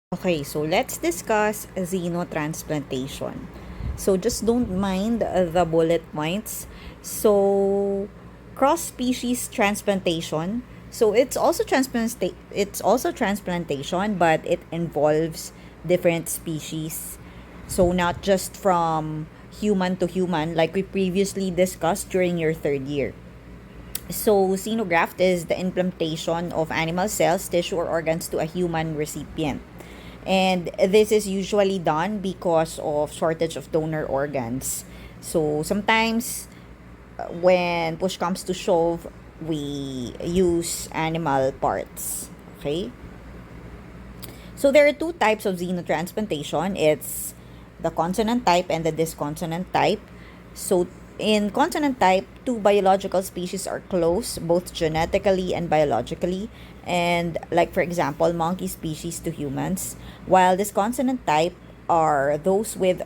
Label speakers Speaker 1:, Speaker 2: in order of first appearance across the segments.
Speaker 1: Okay, so let's discuss xenotransplantation. So just don't mind the bullet points. So cross-species transplantation. So it's also transplantation, but it involves different species. So not just from human to human like we previously discussed during your third year. So, xenograft is the implantation of animal cells, tissue, or organs to a human recipient. And this is usually done because of shortage of donor organs. So, sometimes when push comes to shove, we use animal parts. Okay? So, there are two types of xenotransplantation. It's the consonant type and the disconsonant type. So, in consonant type, two biological species are close, both genetically and biologically, and like for example, monkey species to humans, while this consonant type are those with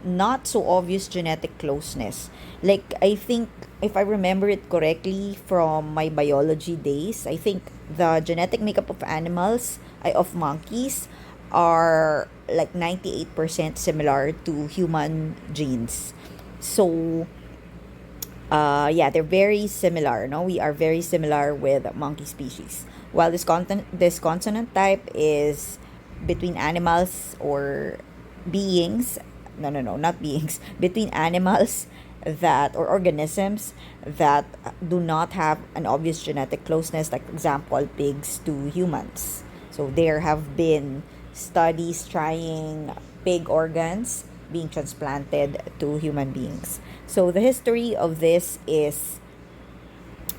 Speaker 1: not so obvious genetic closeness. Like I think if I remember it correctly from my biology days, I think the genetic makeup of of monkeys are like 98% similar to human genes. So yeah, they're very similar. No, we are very similar with monkey species. While this consonant type is between animals or beings. No, no, no, not beings. Between animals that or organisms that do not have an obvious genetic closeness, like for example, pigs to humans. So there have been studies trying pig organs being transplanted to human beings. So the history of this is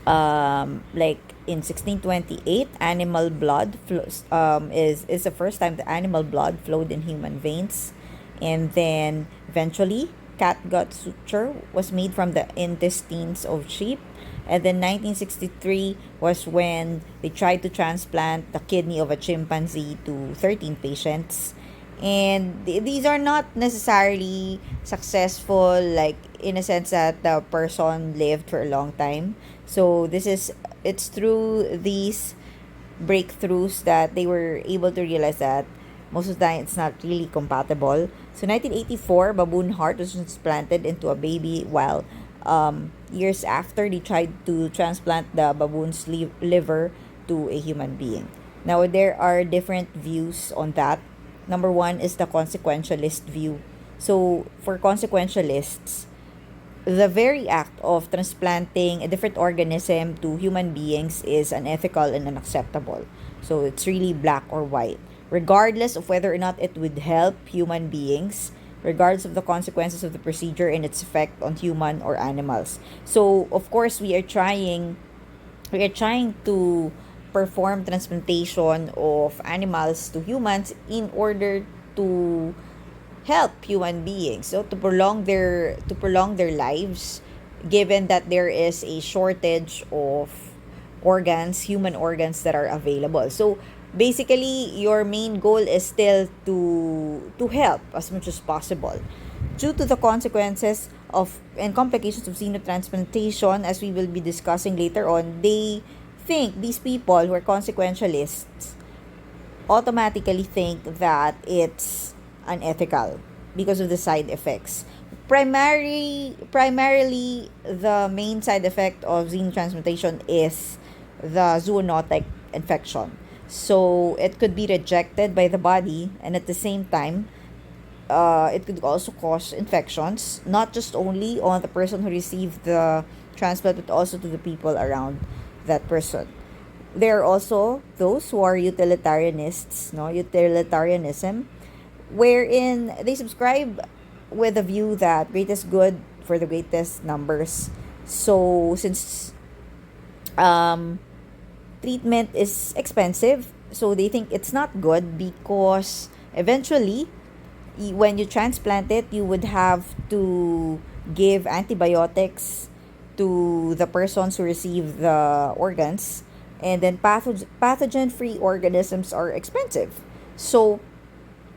Speaker 1: like in 1628 animal blood is the first time the animal blood flowed in human veins, and then eventually catgut suture was made from the intestines of sheep, and then 1963 was when they tried to transplant the kidney of a chimpanzee to 13 patients, and these are not necessarily successful, like in a sense that the person lived for a long time. So it's through these breakthroughs that they were able to realize that most of the time it's not really compatible. So 1984, baboon heart was transplanted into a baby, while years after they tried to transplant the baboon's liver to a human being. Now there are different views on that. Number one is the consequentialist view. So for consequentialists, the very act of transplanting a different organism to human beings is unethical and unacceptable. So it's really black or white. Regardless of whether or not it would help human beings, regardless of the consequences of the procedure and its effect on human or animals. So of course we are trying to perform transplantation of animals to humans in order to help human beings, so to prolong their lives, given that there is a shortage of human organs that are available. So basically your main goal is still to help as much as possible. Due to the consequences of and complications of xenotransplantation, as we will be discussing later on, these people who are consequentialists automatically think that it's unethical because of the side effects. Primarily, the main side effect of xenotransplantation is the zoonotic infection. So it could be rejected by the body, and at the same time, it could also cause infections, not just only on the person who received the transplant, but also to the people around that person. There are also those who are utilitarianists, no utilitarianism, wherein they subscribe with the view that greatest good for the greatest numbers. So since um, treatment is expensive, so they think it's not good because eventually when you transplant it, you would have to give antibiotics to the persons who receive the organs, and then pathogen free organisms are expensive. So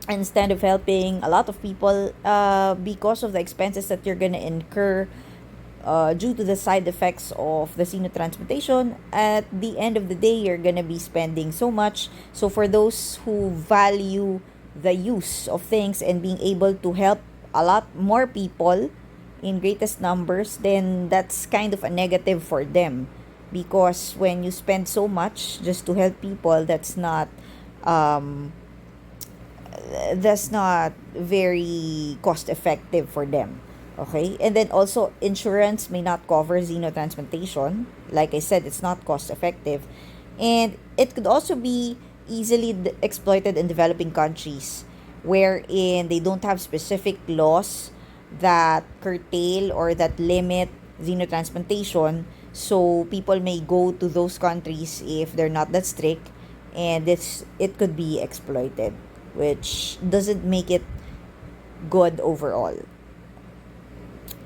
Speaker 1: instead of helping a lot of people, because of the expenses that you're gonna incur due to the side effects of the xenotransplantation, at the end of the day, you're gonna be spending so much. So for those who value the use of things and being able to help a lot more people in greatest numbers, then that's kind of a negative for them, because when you spend so much just to help people, um, that's not very cost effective for them. Okay, and then also insurance may not cover xenotransplantation. Like I said, it's not cost effective, and it could also be easily exploited in developing countries wherein they don't have specific laws that curtail or that limit xenotransplantation. So people may go to those countries if they're not that strict, and it could be exploited, which doesn't make it good overall.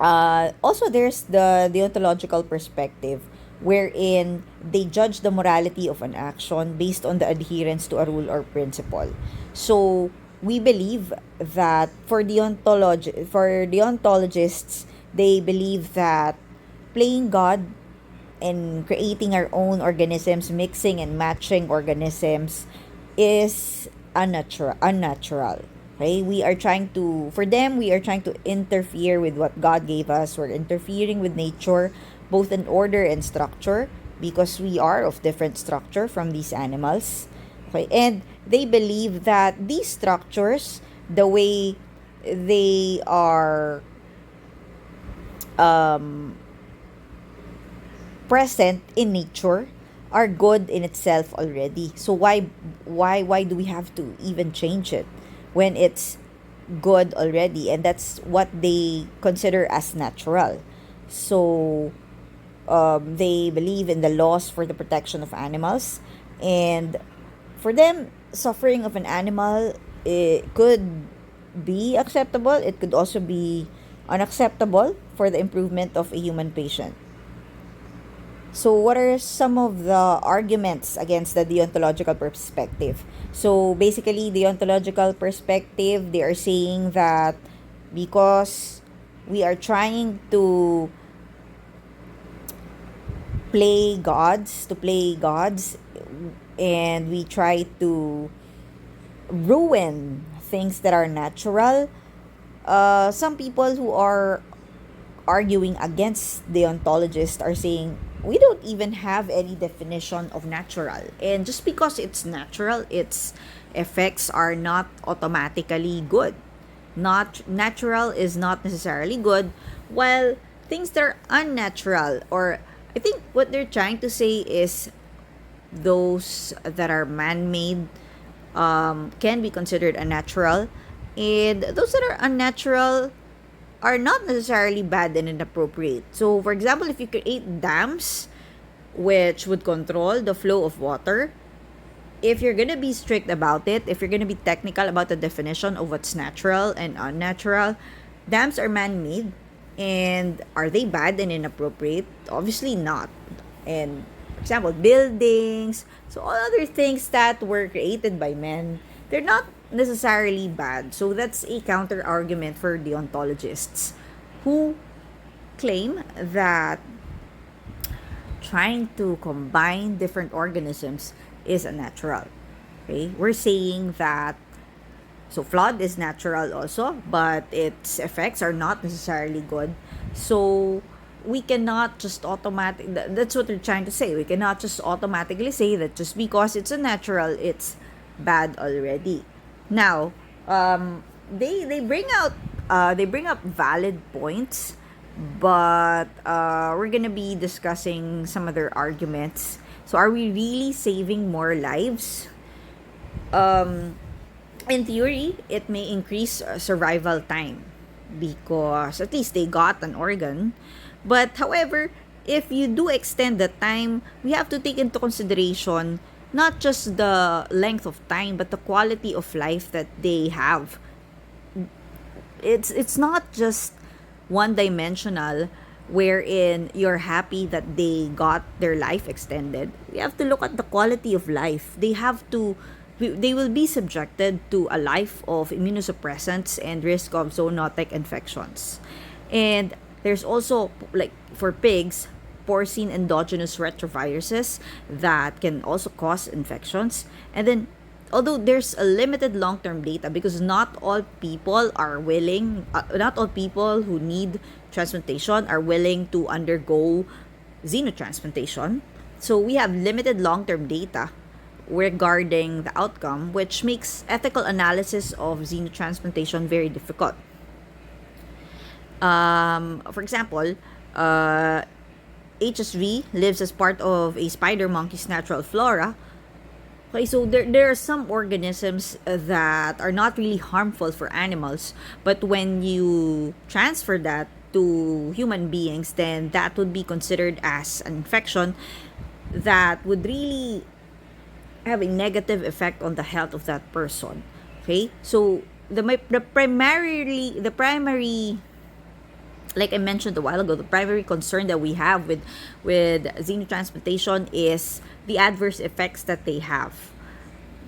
Speaker 1: Also, there's the deontological perspective, wherein they judge the morality of an action based on the adherence to a rule or principle. So, we believe that for deontologists, they believe that playing God and creating our own organisms, mixing and matching organisms, is unnatural. Okay? For them, we are trying to interfere with what God gave us. We're interfering with nature, both in order and structure, because we are of different structure from these animals. Okay? And they believe that these structures, the way they are um, present in nature, are good in itself already. So why do we have to even change it when it's good already? And that's what they consider as natural. So they believe in the laws for the protection of animals, and for them, suffering of an animal, it could be acceptable. It could also be unacceptable for the improvement of a human patient. So, what are some of the arguments against the deontological perspective? So, basically, the deontological perspective, they are saying that because we are trying to play gods, and we try to ruin things that are natural, some people who are arguing against deontologists are saying we don't even have any definition of natural. And just because it's natural, its effects are not automatically good. Not natural is not necessarily good, while things that are unnatural, or I think what they're trying to say is those that are man-made, can be considered unnatural, and those that are unnatural are not necessarily bad and inappropriate. So, for example, if you create dams which would control the flow of water, if you're gonna be strict about it, if you're gonna be technical about the definition of what's natural and unnatural, dams are man-made, and are they bad and inappropriate? Obviously not. And for example, buildings, so all other things that were created by men, they're not necessarily bad. So that's a counter argument for deontologists who claim that trying to combine different organisms is unnatural. Okay? We're saying that flood is natural also, but its effects are not necessarily good. So we cannot just that's what they're trying to say. We cannot just automatically say that just because it's a natural, it's bad already. Now, they bring up valid points, but we're gonna be discussing some other arguments. So, are we really saving more lives? Um, in theory, it may increase survival time because at least they got an organ. But however, if you do extend the time, we have to take into consideration not just the length of time but the quality of life that they have. It's not just one dimensional, wherein you're happy that they got their life extended. We have to look at the quality of life. They will be subjected to a life of immunosuppressants and risk of zoonotic infections. And there's also, like for pigs, porcine endogenous retroviruses that can also cause infections. And then although there's a limited long-term data, because not all people are willing, not all people who need transplantation are willing to undergo xenotransplantation. So we have limited long-term data regarding the outcome, which makes ethical analysis of xenotransplantation very difficult. For example, HSV lives as part of a spider monkey's natural flora. Okay, so there are some organisms that are not really harmful for animals, but when you transfer that to human beings, then that would be considered as an infection that would really have a negative effect on the health of that person. Okay, so the primary, like I mentioned a while ago, the primary concern that we have with xenotransplantation is the adverse effects that they have.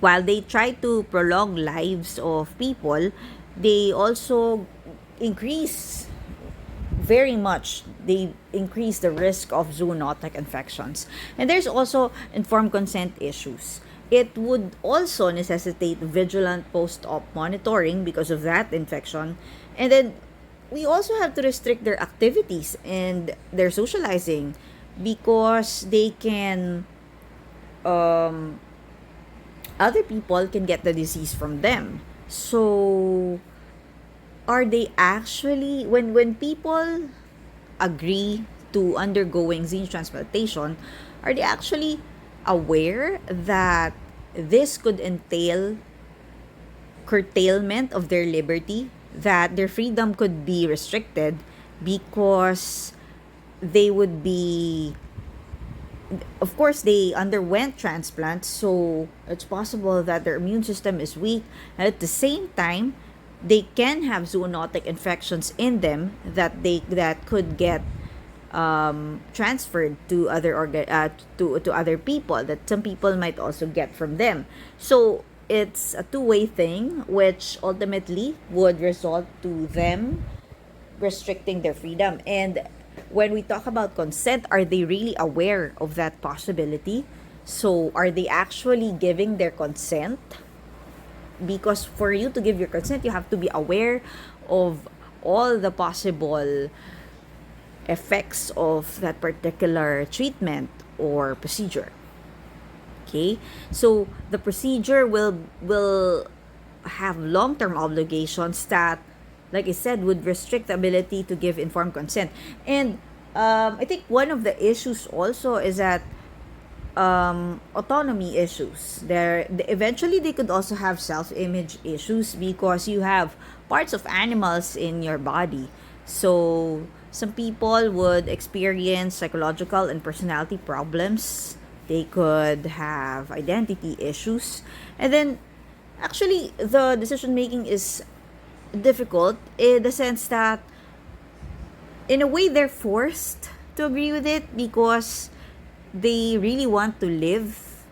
Speaker 1: While they try to prolong lives of people, they also increase very much. They increase the risk of zoonotic infections. And there's also informed consent issues. It would also necessitate vigilant post-op monitoring because of that infection. And then we also have to restrict their activities and their socializing, because they can other people can get the disease from them. So are they actually, when people agree to undergoing xenotransplantation, are they actually aware that this could entail curtailment of their liberty, that their freedom could be restricted because they would be, of course, they underwent transplants, so it's possible that their immune system is weak, and at the same time they can have zoonotic infections in them that could get transferred to to other people, that some people might also get from them. So it's a two-way thing, which ultimately would result to them restricting their freedom. And when we talk about consent, are they really aware of that possibility? So are they actually giving their consent? Because for you to give your consent, you have to be aware of all the possible effects of that particular treatment or procedure. Okay, so the procedure will have long-term obligations that, like I said, would restrict the ability to give informed consent. And I think one of the issues also is that autonomy issues. Eventually they could also have self-image issues, because you have parts of animals in your body. So some people would experience psychological and personality problems. They could have identity issues. And then actually the decision making is difficult, in the sense that in a way they're forced to agree with it because they really want to live.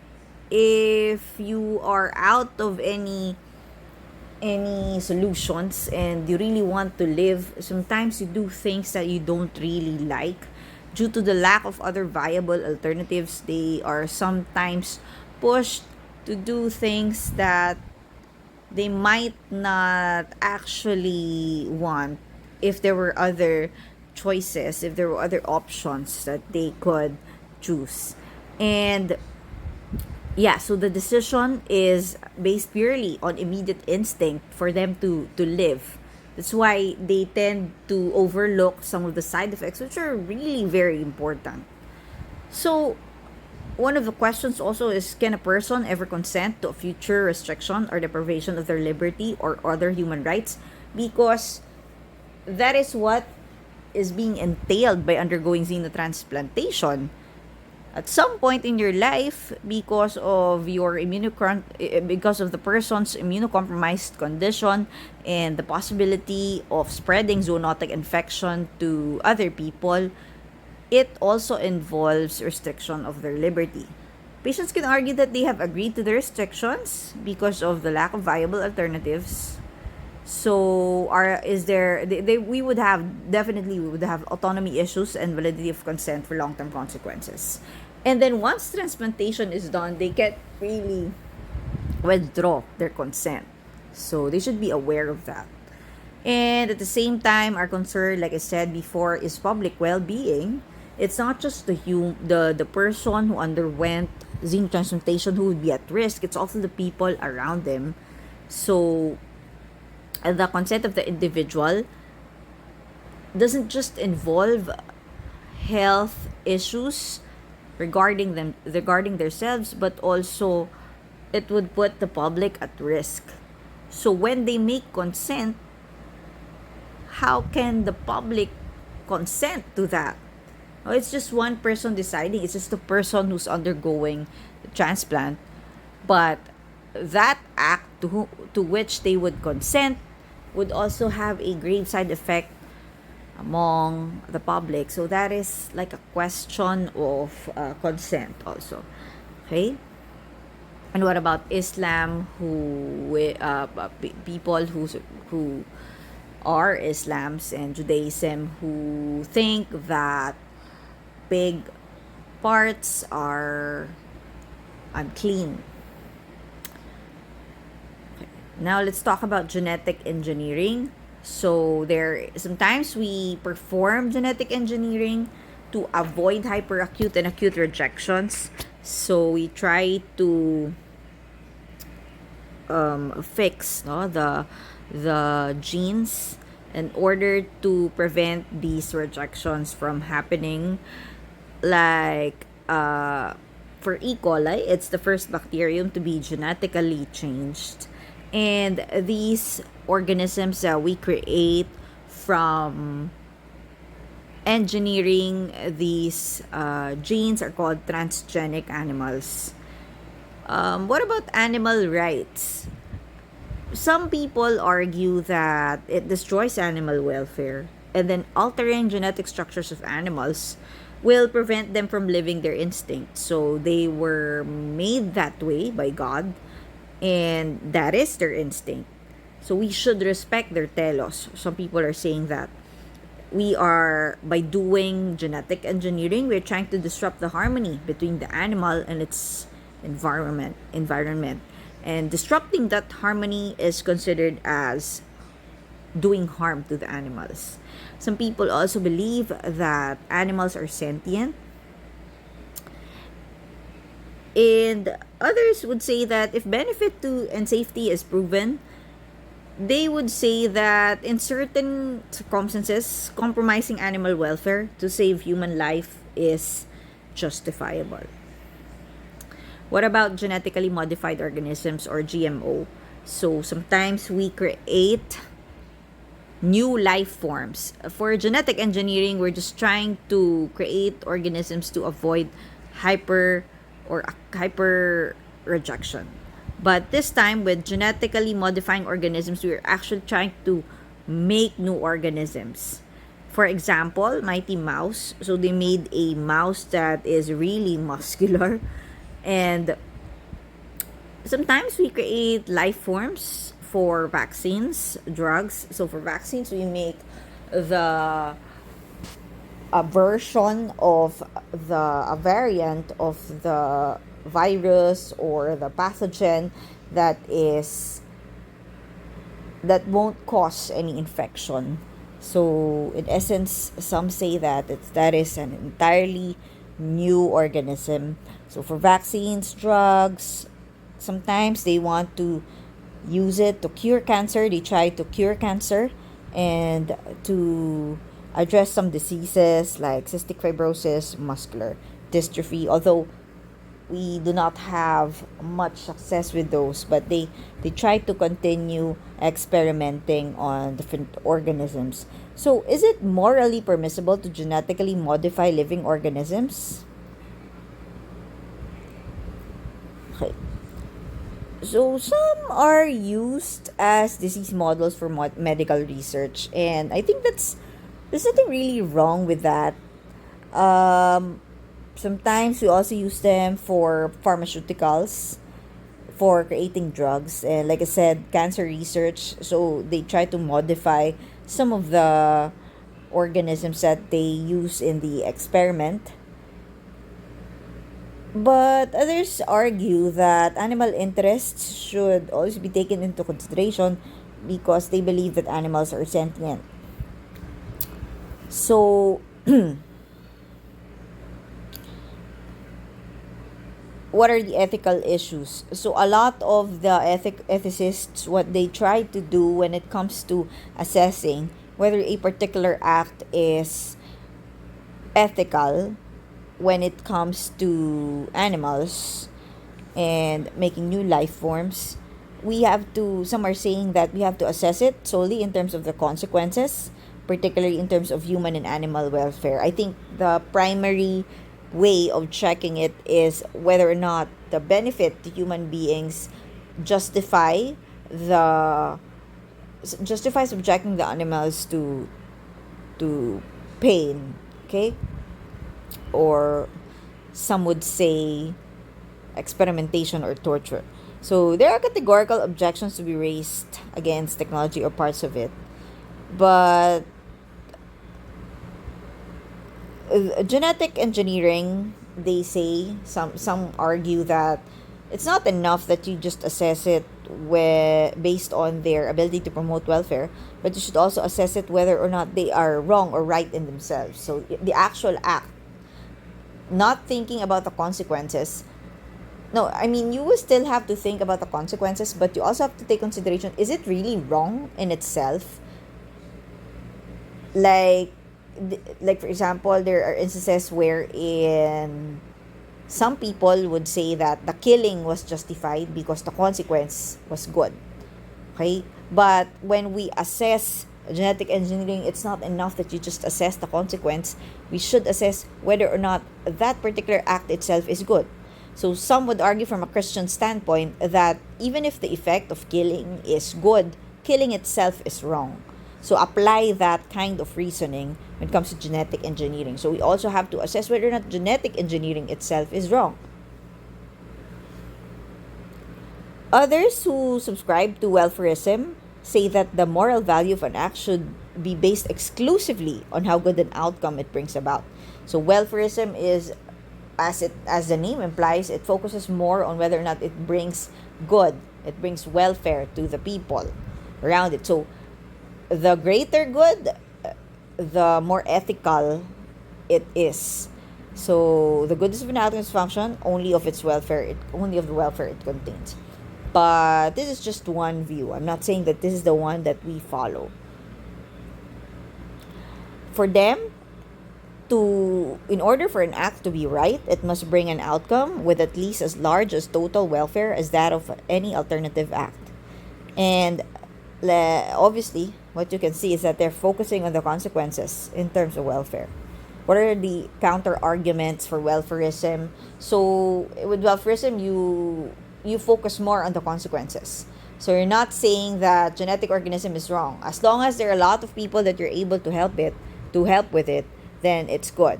Speaker 1: If you are out of any solutions and you really want to live, sometimes you do things that you don't really like due to the lack of other viable alternatives. They are sometimes pushed to do things that they might not actually want, if there were other choices, if there were other options that they could choose. And yeah, so the decision is based purely on immediate instinct for them to live. That's why they tend to overlook some of the side effects, which are really very important. So one of the questions also is, can a person ever consent to a future restriction or deprivation of their liberty or other human rights? Because that is what is being entailed by undergoing xenotransplantation. At some point in your life, because of because of the person's immunocompromised condition and the possibility of spreading zoonotic infection to other people, it also involves restriction of their liberty. Patients can argue that they have agreed to the restrictions because of the lack of viable alternatives. So we would have, definitely we would have autonomy issues and validity of consent for long-term consequences. And then once transplantation is done, they get really withdraw their consent. So they should be aware of that. And at the same time, our concern, like I said before, is public well-being. It's not just the person who underwent xenotransplantation who would be at risk. It's also the people around them. So the consent of the individual doesn't just involve health issues regarding themselves, but also it would put the public at risk. So when they make consent, how can the public consent to that? Oh, it's just one person deciding. It's just the person who's undergoing the transplant. But that act to which they would consent would also have a grave side effect among the public. So that is like a question of consent also. Okay? And what about Islam, people who are Islams and Judaism who think that pig parts are unclean? Now let's talk about genetic engineering. So there sometimes we perform genetic engineering to avoid hyperacute and acute rejections. So we try to fix the genes in order to prevent these rejections from happening. Like for E. coli, it's the first bacterium to be genetically changed. And these organisms that we create from engineering these genes are called transgenic animals. What about animal rights? Some people argue that it destroys animal welfare, and then altering genetic structures of animals will prevent them from living their instincts. So they were made that way by God, and that is their instinct. So we should respect their telos. Some people are saying that we are, by doing genetic engineering, we're trying to disrupt the harmony between the animal and its environment. And disrupting that harmony is considered as doing harm to the animals. Some people also believe that animals are sentient, and others would say that if benefit to and safety is proven, they would say that in certain circumstances, compromising animal welfare to save human life is justifiable. What about genetically modified organisms or GMO? So sometimes we create new life forms. For genetic engineering, we're just trying to create organisms to avoid hyper rejection. But this time, with genetically modifying organisms, we're actually trying to make new organisms. For example, Mighty Mouse. So they made a mouse that is really muscular. And sometimes we create life forms for vaccines, drugs. So for vaccines, we make the a version of a variant of the virus or the pathogen that won't cause any infection. So in essence, some say that that is an entirely new organism. So for vaccines, drugs, sometimes they want to use it to cure cancer. They try to cure cancer and to address some diseases like cystic fibrosis, muscular dystrophy. Although we do not have much success with those, but they try to continue experimenting on different organisms. So is it morally permissible to genetically modify living organisms? Okay. So some are used as disease models for medical research, and I think there's nothing really wrong with that. Um, Sometimes we also use them for pharmaceuticals, for creating drugs, and like I said, cancer research. So they try to modify some of the organisms that they use in the experiment. But others argue that animal interests should always be taken into consideration because they believe that animals are sentient. So, what are the ethical issues? So, a lot of the ethicists, what they try to do when it comes to assessing whether a particular act is ethical when it comes to animals and making new life forms, some are saying that we have to assess it solely in terms of the consequences, particularly in terms of human and animal welfare. I think the primary way of checking it is whether or not the benefit to human beings justify the justify subjecting the animals to pain, okay, or some would say experimentation or torture. So there are categorical objections to be raised against technology or parts of it. But genetic engineering, they say, some argue that it's not enough that you just assess it based on their ability to promote welfare, but you should also assess it whether or not they are wrong or right in themselves. So the actual act, not thinking about the consequences. No, I mean, you will still have to think about the consequences, but you also have to take consideration, is it really wrong in itself? Like, like for example, there are instances wherein some people would say that the killing was justified because the consequence was good. Okay? But when we assess genetic engineering, it's not enough that you just assess the consequence. We should assess whether or not that particular act itself is good. So some would argue from a Christian standpoint that even if the effect of killing is good, killing itself is wrong. So apply that kind of reasoning when it comes to genetic engineering. So we also have to assess whether or not genetic engineering itself is wrong. Others who subscribe to welfarism say that the moral value of an act should be based exclusively on how good an outcome it brings about. So welfarism is, as the name implies, it focuses more on whether or not it brings good, it brings welfare to the people around it. So the greater good, the more ethical it is. So the goodness of an outcome is function only of its welfare, only of the welfare it contains. But this is just one view. I'm not saying that this is the one that we follow. For them, in order for an act to be right, it must bring an outcome with at least as large as total welfare as that of any alternative act. And obviously, what you can see is that they're focusing on the consequences in terms of welfare. What are the counter arguments for welfarism? So with welfarism, you focus more on the consequences. So you're not saying that genetic organism is wrong. As long as there are a lot of people that you're able to help with it, then it's good.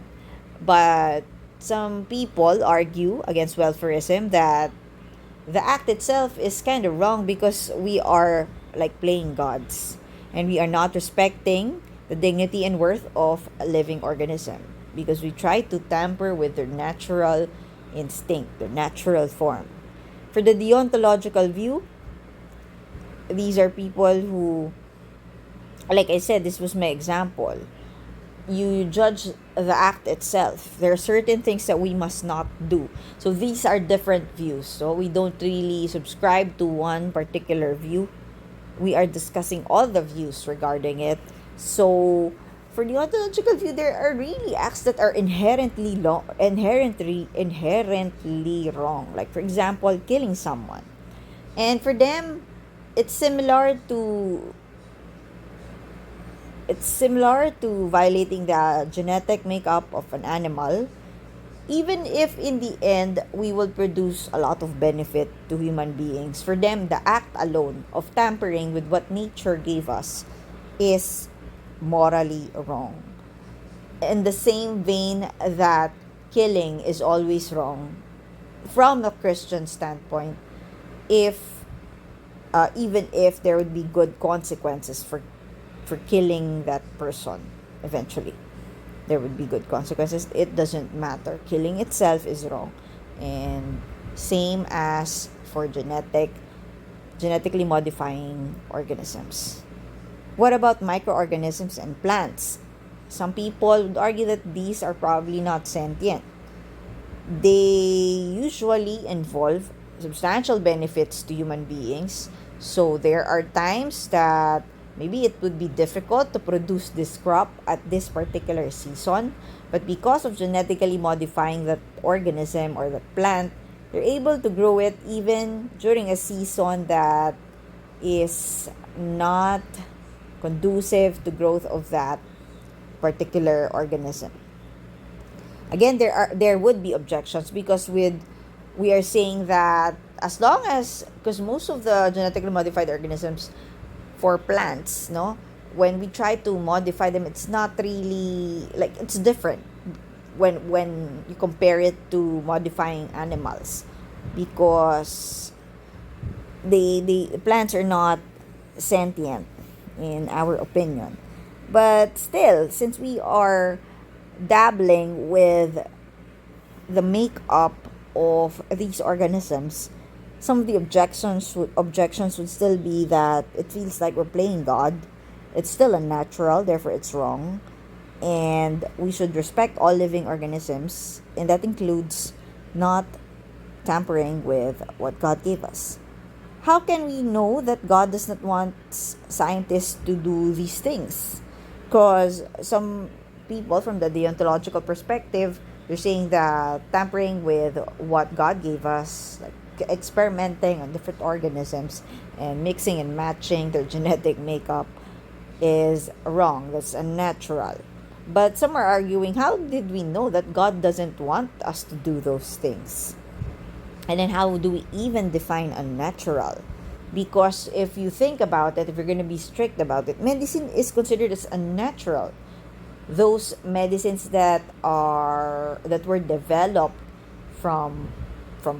Speaker 1: But some people argue against welfarism that the act itself is kind of wrong because we are like playing gods and we are not respecting the dignity and worth of a living organism because we try to tamper with their natural instinct, their natural form. For the deontological view, these are people who, like I said, this was my example. You judge the act itself. There are certain things that we must not do. So these are different views. So we don't really subscribe to one particular view. We are discussing all the views regarding it. So for the ontological view, there are really acts that are inherently wrong. Like for example, killing someone. And for them, it's similar to violating the genetic makeup of an animal, even if in the end we will produce a lot of benefit to human beings. For them, the act alone of tampering with what nature gave us is morally wrong. In the same vein that killing is always wrong from a Christian standpoint, if even if there would be good consequences for killing that person, eventually there would be good consequences. It doesn't matter. Killing itself is wrong. And same as for genetically modifying organisms. What about microorganisms and plants? Some people would argue that these are probably not sentient. They usually involve substantial benefits to human beings. So there are times that maybe it would be difficult to produce this crop at this particular season, but because of genetically modifying that organism or that plant, they're able to grow it even during a season that is not conducive to growth of that particular organism. Again, there would be objections because with we are saying that as long as, because most of the genetically modified organisms for plants, no, when we try to modify them, it's not really like, it's different when you compare it to modifying animals, because the plants are not sentient in our opinion. But still, since we are dabbling with the makeup of these organisms, some of the objections would still be that it feels like we're playing God. It's still unnatural, therefore it's wrong. And we should respect all living organisms, and that includes not tampering with what God gave us. How can we know that God does not want scientists to do these things? Because some people, from the deontological perspective, they're saying that tampering with what God gave us, like experimenting on different organisms and mixing and matching their genetic makeup, is wrong. That's unnatural. But some are arguing, how did we know that God doesn't want us to do those things? And then how do we even define unnatural? Because if you think about it, if you're going to be strict about it, medicine is considered as unnatural. Those medicines that were developed from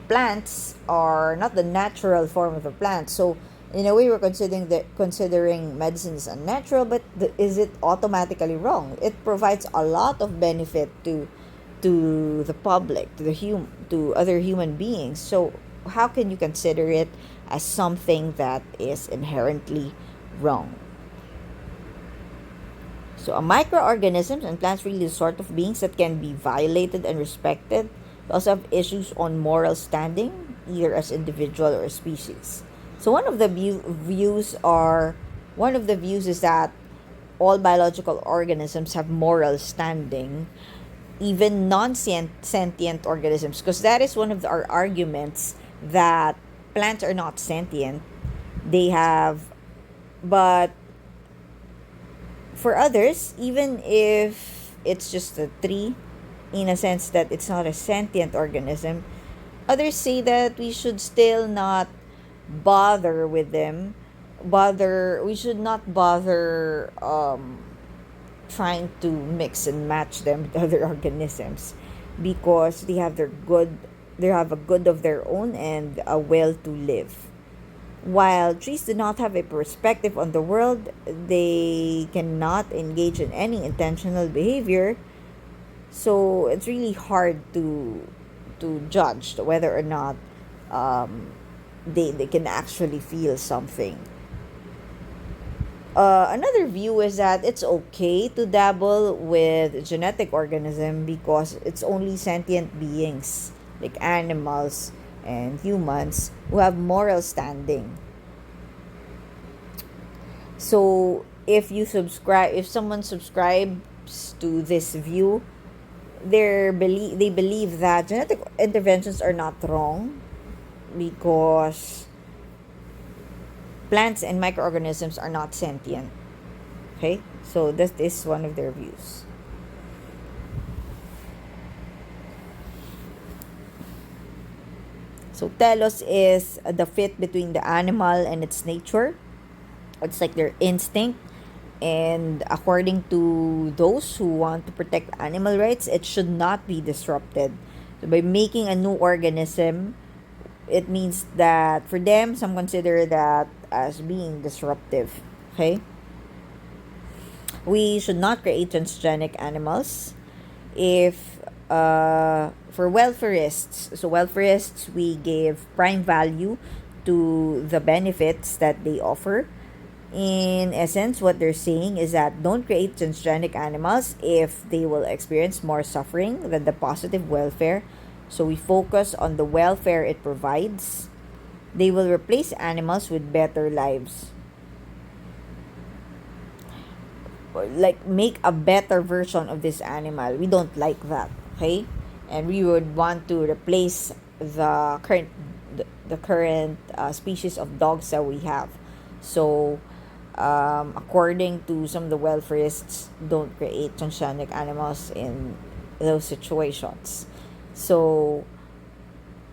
Speaker 1: plants are not the natural form of a plant. So in a way, we're considering medicine is unnatural, but is it automatically wrong? It provides a lot of benefit to the public, to other human beings. So how can you consider it as something that is inherently wrong? So, a microorganisms and plants really the sort of beings that can be violated and respected. We also have issues on moral standing, either as individual or species. So, one of the views is that all biological organisms have moral standing, even non-sentient organisms, because that is one of our arguments that plants are not sentient. They have, but for others, even if it's just a tree, in a sense that it's not a sentient organism, others say that we should still not bother with them. We should not bother trying to mix and match them with other organisms, because they have a good of their own and a will to live. While trees do not have a perspective on the world, they cannot engage in any intentional behavior. So it's really hard to judge whether or not they can actually feel something. Another view is that it's okay to dabble with genetic organism because it's only sentient beings like animals and humans who have moral standing. So if someone subscribes to this view, they believe that genetic interventions are not wrong because plants and microorganisms are not sentient. Okay, so this is one of their views. So telos is the fit between the animal and its nature. It's like their instinct. And according to those who want to protect animal rights, it should not be disrupted. So by making a new organism, it means that for them, some consider that as being disruptive. Okay? We should not create transgenic animals. If for welfareists. So welfareists, we give prime value to the benefits that they offer. In essence, what they're saying is that don't create transgenic animals if they will experience more suffering than the positive welfare. So we focus on the welfare it provides. They will replace animals with better lives. Like make a better version of this animal. We don't like that, okay? And we would want to replace the current species of dogs that we have. So according to some of the welfareists, don't create transgenic animals in those situations. So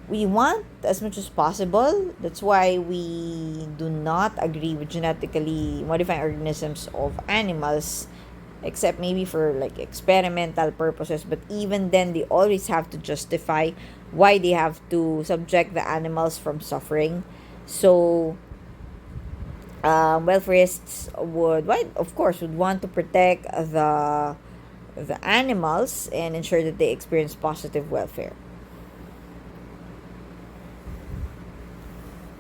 Speaker 1: we want as much as possible. That's why we do not agree with genetically modifying organisms of animals, except maybe for like experimental purposes. But even then, they always have to justify why they have to subject the animals from suffering. So welfareists would, why, of course, would want to protect the animals and ensure that they experience positive welfare.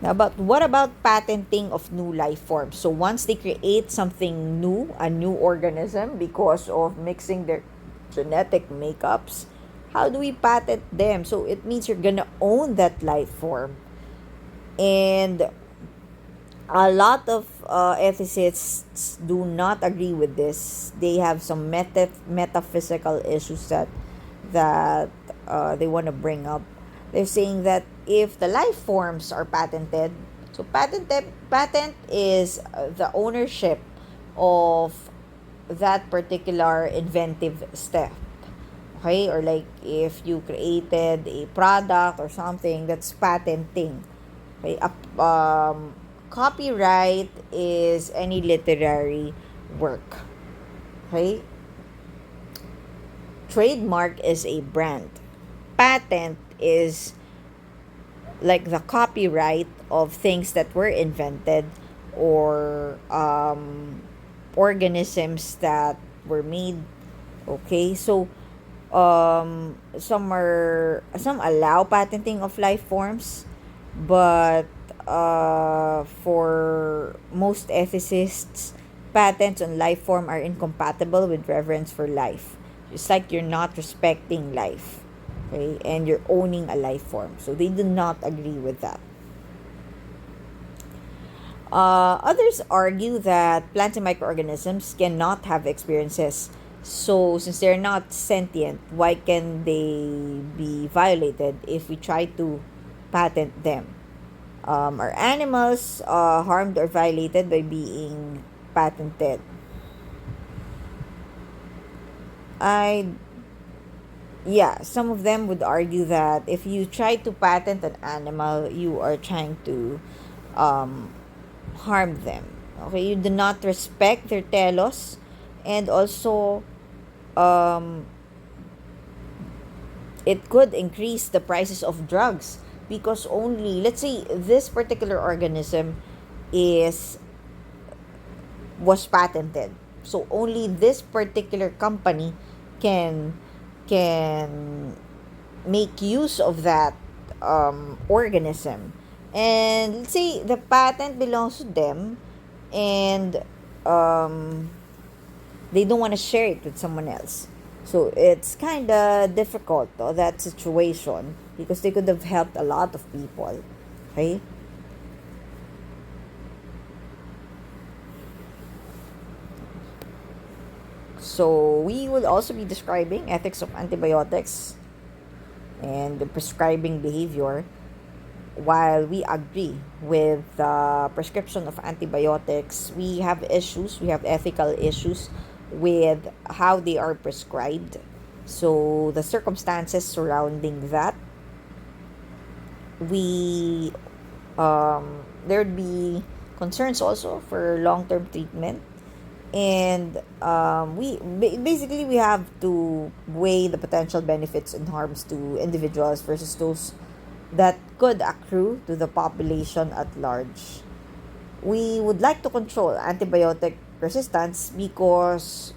Speaker 1: Now, but what about patenting of new life forms? So once they create something new, a new organism, because of mixing their genetic makeups, how do we patent them? So it means you're gonna own that life form. And a lot of ethicists do not agree with this. They have some metaphysical issues that they want to bring up. They're saying that if the life forms are patented, so patent is the ownership of that particular inventive step. Okay, or like if you created a product or something, that's patenting. Okay, copyright is any literary work. Okay, trademark is a brand. Patent is like the copyright of things that were invented, or organisms that were made. Okay, so some allow patenting of life forms, but for most ethicists, patents on life form are incompatible with reverence for life. It's like you're not respecting life, okay, and you're owning a life form. So they do not agree with that. Others argue that plants and microorganisms cannot have experiences. So, since they're not sentient, why can they be violated if we try to patent them? Are animals harmed or violated by being patented? I Yeah, some of them would argue that if you try to patent an animal, you are trying to um, harm them. Okay, you do not respect their telos, and also um, it could increase the prices of drugs, because only, let's say, this particular organism is was patented, so only this particular company can can make use of that organism, and let's say the patent belongs to them, and um, they don't want to share it with someone else. So it's kind of difficult, that situation, because they could have helped a lot of people. Okay. So we will also be describing ethics of antibiotics and the prescribing behavior. While we agree with the prescription of antibiotics, we have issues, we have ethical issues with how they are prescribed. So the circumstances surrounding that, we there'd be concerns also for long-term treatment, and basically we have to weigh the potential benefits and harms to individuals versus those that could accrue to the population at large. We would like to control antibiotic resistance because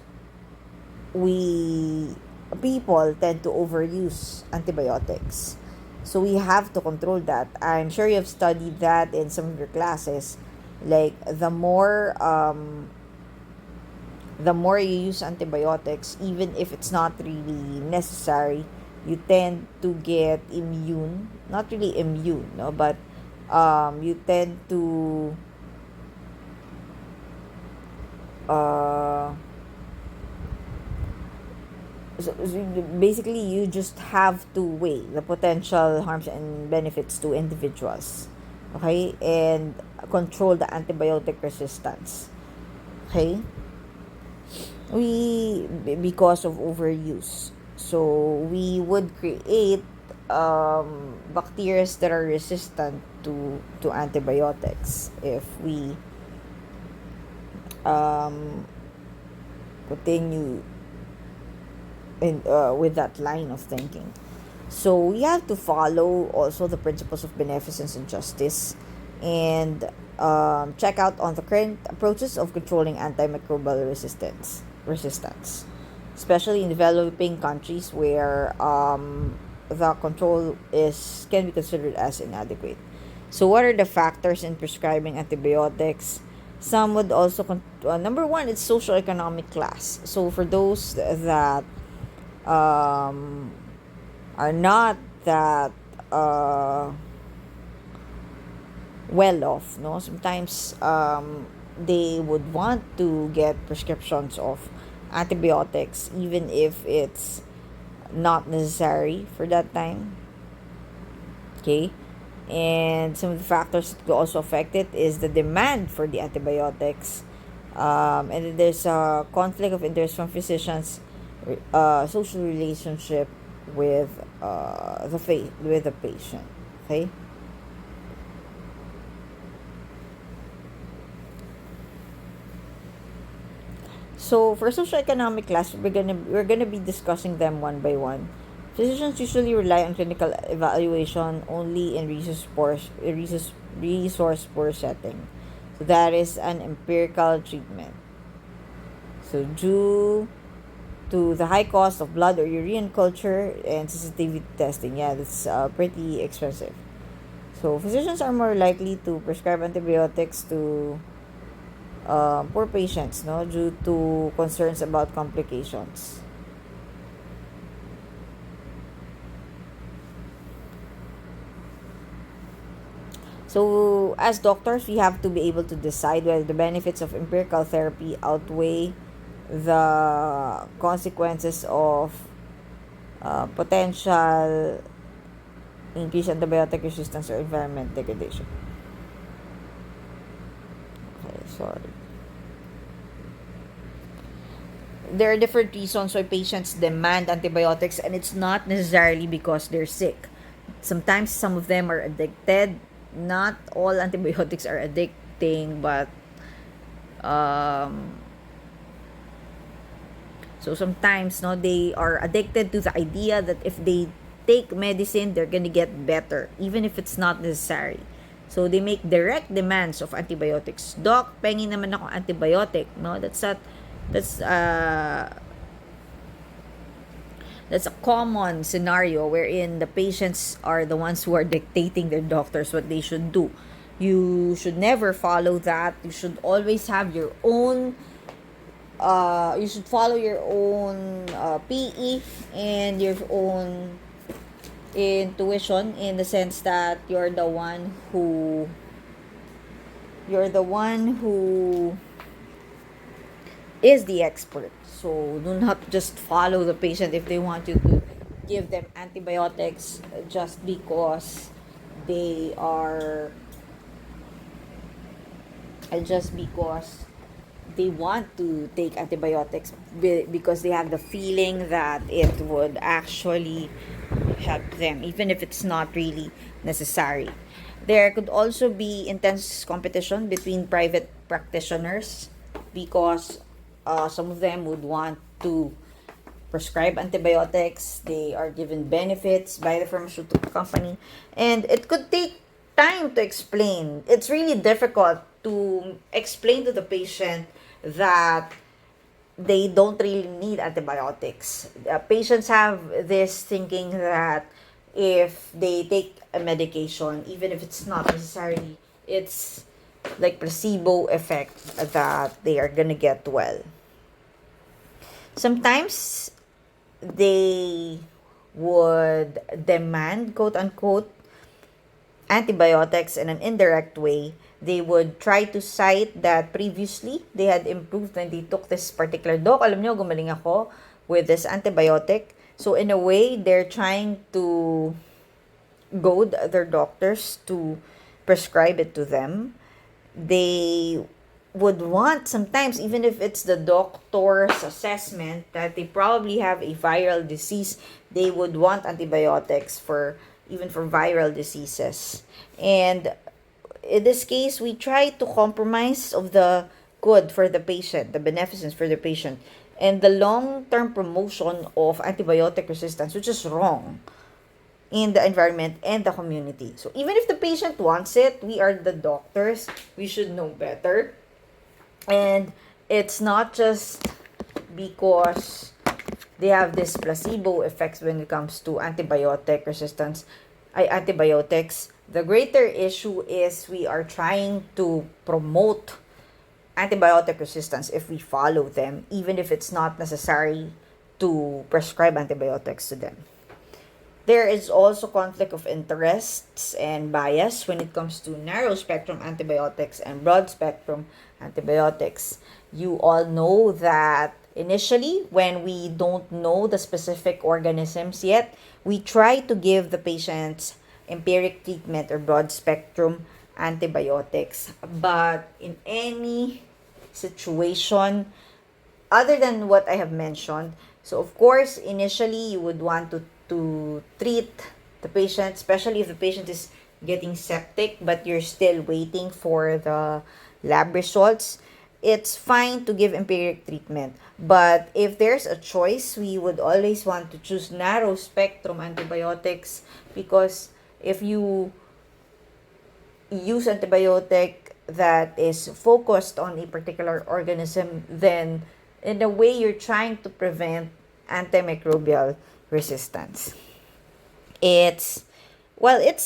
Speaker 1: we people tend to overuse antibiotics. So we have to control that. I'm sure you've studied that in some of your classes. Like the more you use antibiotics, even if it's not really necessary, you tend to get immune. Not really immune, no, but you tend to uh, basically you just have to weigh the potential harms and benefits to individuals, okay, and control the antibiotic resistance, okay, because of overuse. So we would create bacteria that are resistant to antibiotics if we um, continue with that line of thinking. So we have to follow also the principles of beneficence and justice, and check out on the current approaches of controlling antimicrobial resistance, especially in developing countries where the control is can be considered as inadequate. So what are the factors in prescribing antibiotics? Some would also number one is socioeconomic class. So for those that um, are not that uh, well off, no, sometimes they would want to get prescriptions of antibiotics even if it's not necessary for that time, okay. And some of the factors that could also affect it is the demand for the antibiotics, and then there's a conflict of interest from physicians, social relationship with with the patient, okay. So for socioeconomic class, we're gonna be discussing them one by one. Physicians usually rely on clinical evaluation only in resource poor setting. So that is an empirical treatment. So due to the high cost of blood or urine culture and sensitivity testing, yeah, that's pretty expensive. So physicians are more likely to prescribe antibiotics to poor patients, no, due to concerns about complications. So as doctors, we have to be able to decide whether the benefits of empirical therapy outweigh the consequences of potential increased antibiotic resistance or environment degradation. Okay, sorry. There are different reasons why patients demand antibiotics, and it's not necessarily because they're sick. Sometimes some of them are addicted. Not all antibiotics are addicting, but um, so sometimes, no, they are addicted to the idea that if they take medicine, they're gonna get better, even if it's not necessary. So they make direct demands of antibiotics. Doc, pengi naman ako antibiotic, no? That's that's a common scenario wherein the patients are the ones who are dictating their doctors what they should do. You should never follow that. You should always have your own you should follow your own PE and your own intuition, in the sense that you're the one who is the expert. So do not just follow the patient if they want you to give them antibiotics just because they are just because they want to take antibiotics because they have the feeling that it would actually help them, even if it's not really necessary. There could also be intense competition between private practitioners because some of them would want to prescribe antibiotics. They are given benefits by the pharmaceutical company, and it could take time to explain. It's really difficult to explain to the patient that they don't really need antibiotics. Patients have this thinking that if they take a medication, even if it's not necessary, it's like placebo effect that they are gonna get well. Sometimes they would demand, quote unquote, antibiotics in an indirect way. They would try to cite that previously they had improved when they took this particular doc. Alam nyo, gumaling ako with this antibiotic. So in a way, they're trying to goad their doctors to prescribe it to them. They would want sometimes, even if it's the doctor's assessment that they probably have a viral disease, they would want antibiotics for even for viral diseases. And in this case, we try to compromise of the good for the patient, the beneficence for the patient, and the long-term promotion of antibiotic resistance, which is wrong in the environment and the community. So even if the patient wants it, we are the doctors, we should know better. And it's not just because they have this placebo effects when it comes to antibiotic resistance, antibiotics. The greater issue is we are trying to promote antibiotic resistance if we follow them, even if it's not necessary to prescribe antibiotics to them. There is also conflict of interests and bias when it comes to narrow spectrum antibiotics and broad spectrum antibiotics. You all know that initially, when we don't know the specific organisms yet, we try to give the patients empiric treatment or broad spectrum antibiotics. But in any situation, other than what I have mentioned, so of course, initially you would want to treat the patient, especially if the patient is getting septic, but you're still waiting for the lab results. It's fine to give empiric treatment. But if there's a choice, we would always want to choose narrow spectrum antibiotics, because if you use antibiotic that is focused on a particular organism, then in a way you're trying to prevent antimicrobial resistance. It's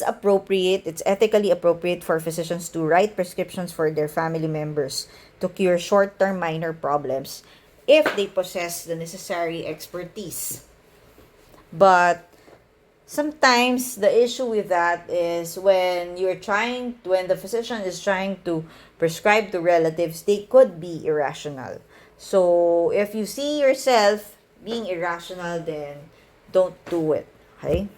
Speaker 1: appropriate, it's ethically appropriate for physicians to write prescriptions for their family members to cure short-term minor problems if they possess the necessary expertise. But sometimes the issue with that is when the physician is trying to prescribe to relatives, they could be irrational. So if you see yourself being irrational, then don't do it. Okay?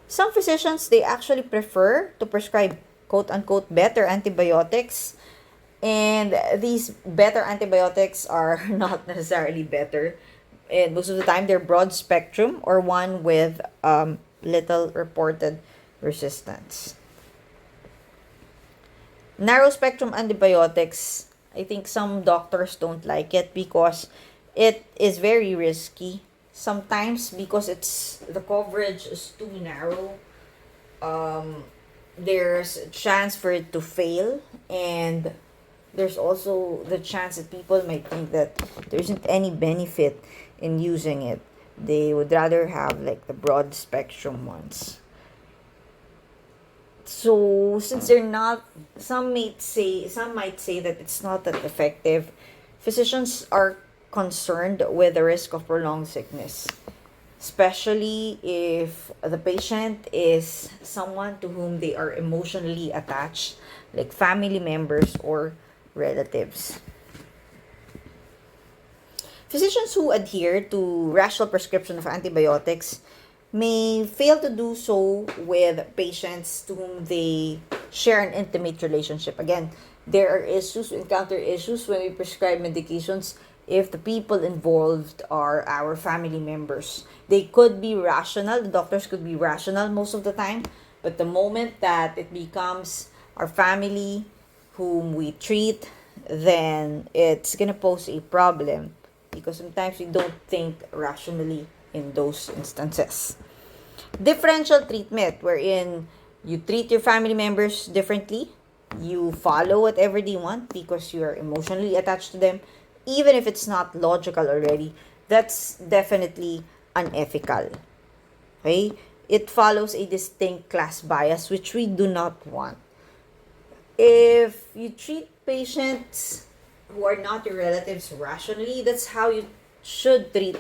Speaker 1: Some physicians, they actually prefer to prescribe quote-unquote better antibiotics. And these better antibiotics are not necessarily better. And most of the time, they're broad spectrum or one with little reported resistance. Narrow spectrum antibiotics, I think some doctors don't like it because it is very risky. Sometimes because the coverage is too narrow, there's a chance for it to fail, and there's also the chance that people might think that there isn't any benefit in using it. They would rather have like the broad spectrum ones. So since they're not, some might say that it's not that effective. Physicians are concerned with the risk of prolonged sickness, especially if the patient is someone to whom they are emotionally attached, like family members or relatives. Physicians who adhere to rational prescription of antibiotics may fail to do so with patients to whom they share an intimate relationship. Again, we encounter issues when we prescribe medications if the people involved are our family members. They could be rational, the doctors could be rational most of the time, but the moment that it becomes our family whom we treat, then it's gonna pose a problem because sometimes we don't think rationally in those instances. Differential treatment, wherein You treat your family members differently. You follow whatever they want because you're emotionally attached to them, even if it's not logical already. That's definitely unethical. Okay? It follows a distinct class bias, which we do not want. If you treat patients who are not your relatives rationally, that's how you should treat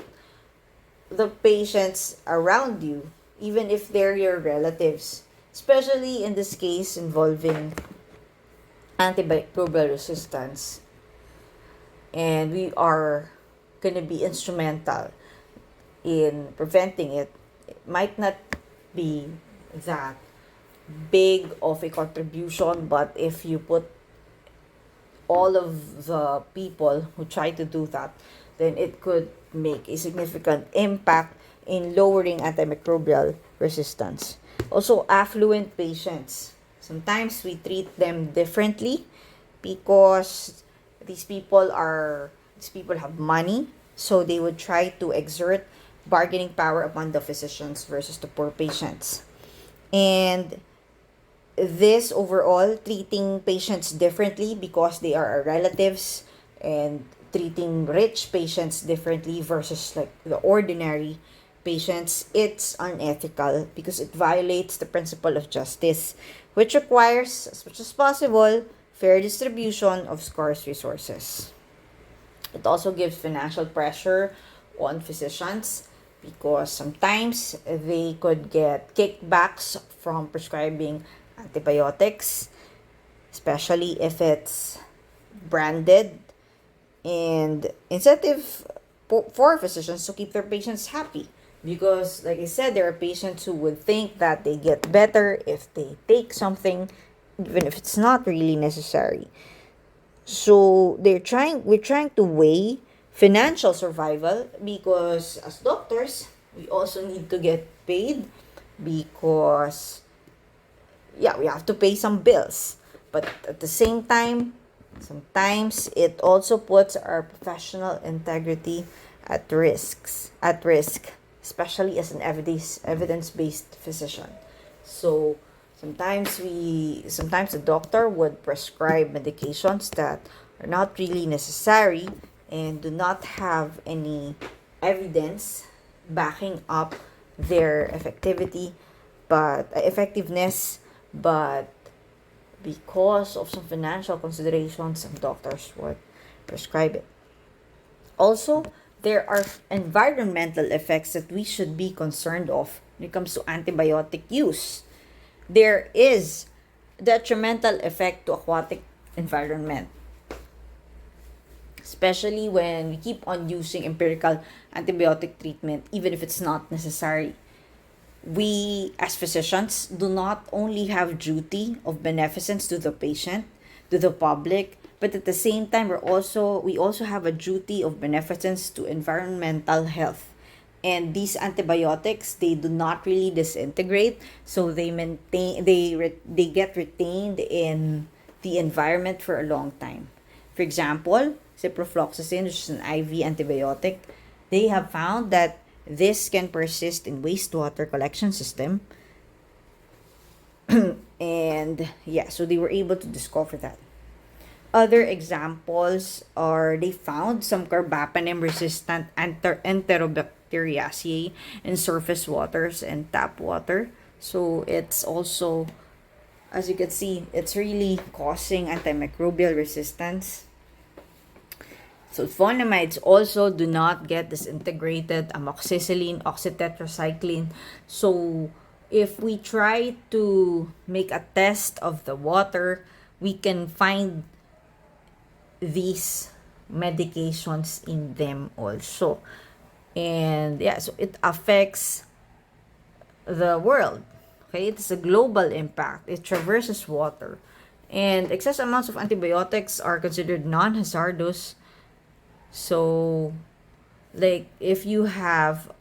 Speaker 1: the patients around you, even if they're your relatives, especially in this case involving antimicrobial resistance. And we are going to be instrumental in preventing it. It might not be that big of a contribution, but if you put all of the people who try to do that, then it could make a significant impact in lowering antimicrobial resistance. Also, affluent patients. Sometimes we treat them differently because these people have money, so they would try to exert bargaining power upon the physicians versus the poor patients. And this overall, treating patients differently because they are our relatives, and treating rich patients differently versus like the ordinary patients, it's unethical because it violates the principle of justice, which requires, as much as possible, fair distribution of scarce resources. It also gives financial pressure on physicians because sometimes they could get kickbacks from prescribing antibiotics, especially if it's branded, and incentive for physicians to keep their patients happy. Because, like I said, there are patients who would think that they get better if they take something, even if it's not really necessary. So we're trying to weigh financial survival because as doctors, we also need to get paid because yeah, we have to pay some bills. But at the same time, sometimes it also puts our professional integrity at risk, especially as an evidence-based physician. So sometimes the doctor would prescribe medications that are not really necessary and do not have any evidence backing up their effectiveness, but because of some financial considerations, some doctors would prescribe it. Also, there are environmental effects that we should be concerned of when it comes to antibiotic use. There is detrimental effect to aquatic environment, especially when we keep on using empirical antibiotic treatment even if it's not necessary. We as physicians do not only have duty of beneficence to the patient, to the public, but at the same time we also have a duty of beneficence to environmental health. And these antibiotics, they do not really disintegrate, so they get retained in the environment for a long time. For example, ciprofloxacin, which is an IV antibiotic, they have found that this can persist in wastewater collection system. And yeah, so they were able to discover that. Other examples are they found some carbapenem resistant enterobacteriaceae in surface waters and tap water. So it's also, as you can see, it's really causing antimicrobial resistance. Sulfonamides also do not get disintegrated, amoxicillin, oxytetracycline. So if we try to make a test of the water, we can find these medications in them also. And yeah, so it affects the world. Okay, it's a global impact. It traverses water. And excess amounts of antibiotics are considered non-hazardous. So, like if you have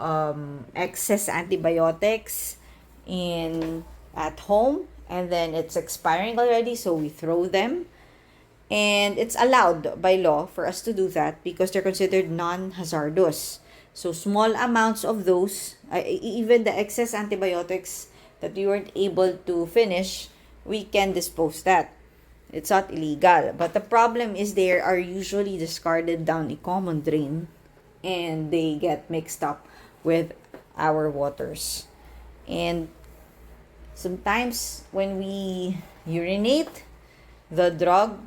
Speaker 1: excess antibiotics in at home and then it's expiring already, so we throw them, and it's allowed by law for us to do that because they're considered non-hazardous. So small amounts of those, even the excess antibiotics, that we weren't able to finish, we can dispose that. It's not illegal. But the problem is they are usually discarded down a common drain and they get mixed up with our waters. And sometimes when we urinate, the drug,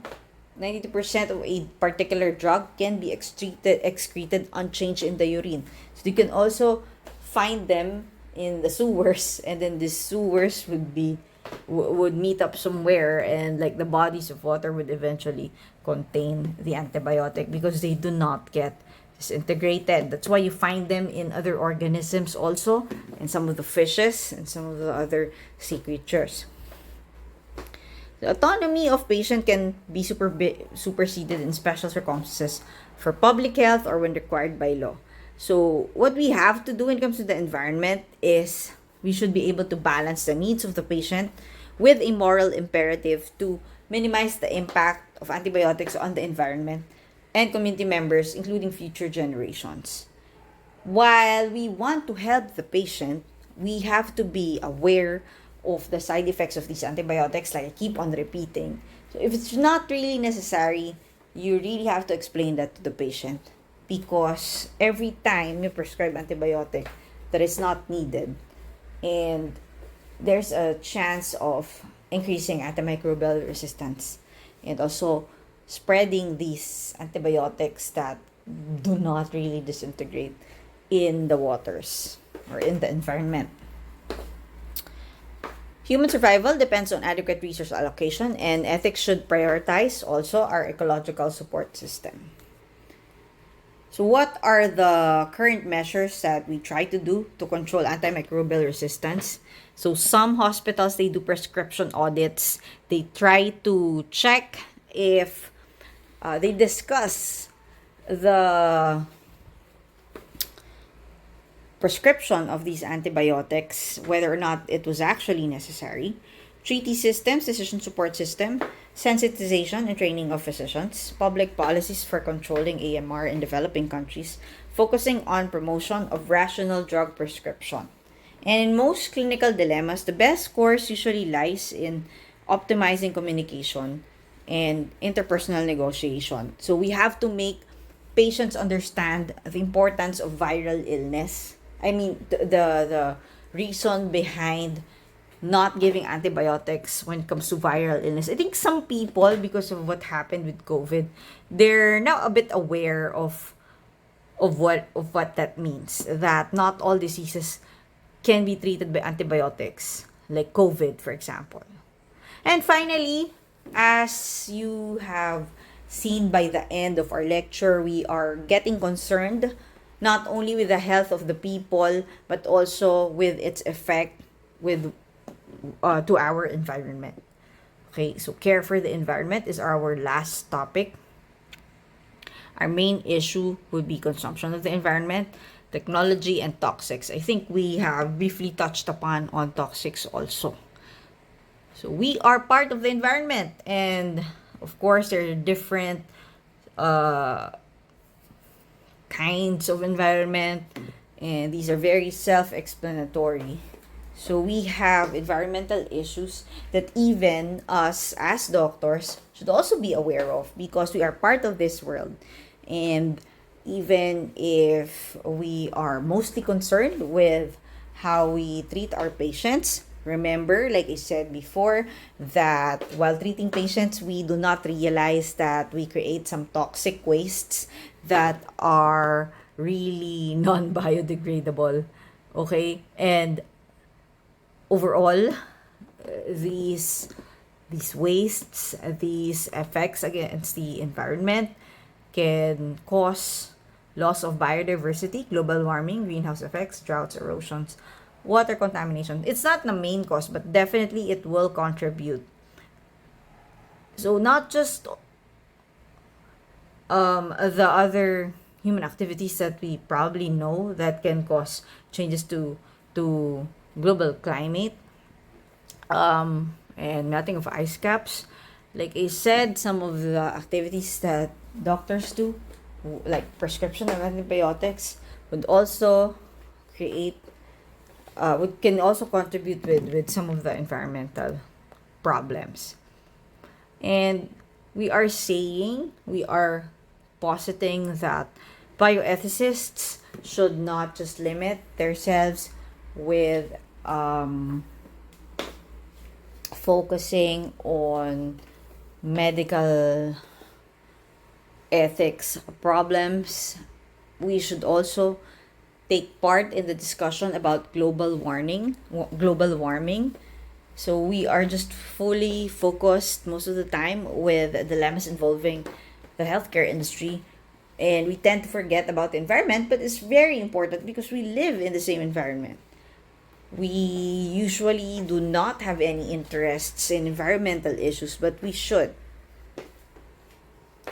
Speaker 1: 92% of a particular drug can be excreted unchanged in the urine. So you can also find them in the sewers, and then the sewers would meet up somewhere, and like the bodies of water would eventually contain the antibiotic because they do not get disintegrated. That's why you find them in other organisms also, in some of the fishes and some of the other sea creatures. The autonomy of patient can be superseded in special circumstances for public health or when required by law. So what we have to do when it comes to the environment is we should be able to balance the needs of the patient with a moral imperative to minimize the impact of antibiotics on the environment and community members, including future generations. While we want to help the patient, we have to be aware of the side effects of these antibiotics, like I keep on repeating. So if it's not really necessary, you really have to explain that to the patient, because every time you prescribe antibiotic that is not needed, and there's a chance of increasing antimicrobial resistance and also spreading these antibiotics that do not really disintegrate in the waters or in the environment. Human survival depends on adequate resource allocation, and ethics should prioritize also our ecological support system. So what are the current measures that we try to do to control antimicrobial resistance? So some hospitals, they do prescription audits. They try to check if they discuss the prescription of these antibiotics, whether or not it was actually necessary. Treaty systems, decision support system, sensitization and training of physicians, public policies for controlling AMR in developing countries, focusing on promotion of rational drug prescription. And in most clinical dilemmas, the best course usually lies in optimizing communication and interpersonal negotiation. So we have to make patients understand the importance of viral illness. I mean, the reason behind not giving antibiotics when it comes to viral illness. I think some people, because of what happened with COVID, they're now a bit aware of what that means. That not all diseases can be treated by antibiotics, like COVID, for example. And finally, as you have seen by the end of our lecture, we are getting concerned not only with the health of the people, but also with its effect to our environment. Okay, so care for the environment is our last topic. Our main issue would be consumption of the environment, technology, and toxics. I think we have briefly touched upon on toxics also. So we are part of the environment, and of course there are different kinds of environment, and these are very self-explanatory. So we have environmental issues that even us as doctors should also be aware of, because we are part of this world. And even if we are mostly concerned with how we treat our patients, remember, like I said before, that while treating patients, we do not realize that we create some toxic wastes that are really non-biodegradable. Okay? And overall, these wastes, these effects against the environment can cause loss of biodiversity, global warming, greenhouse effects, droughts, erosions, water contamination. It's not the main cause, but definitely it will contribute. So not just the other human activities that we probably know that can cause changes to global climate, and melting of ice caps. Like I said, some of the activities that doctors do, like prescription of antibiotics, would also create can also contribute with some of the environmental problems. And we are positing that bioethicists should not just limit themselves with focusing on medical ethics problems. We should also take part in the discussion about global warming. So we are just fully focused most of the time with dilemmas involving the healthcare industry, and we tend to forget about the environment, but it's very important because we live in the same environment. We usually do not have any interests in environmental issues, but we should.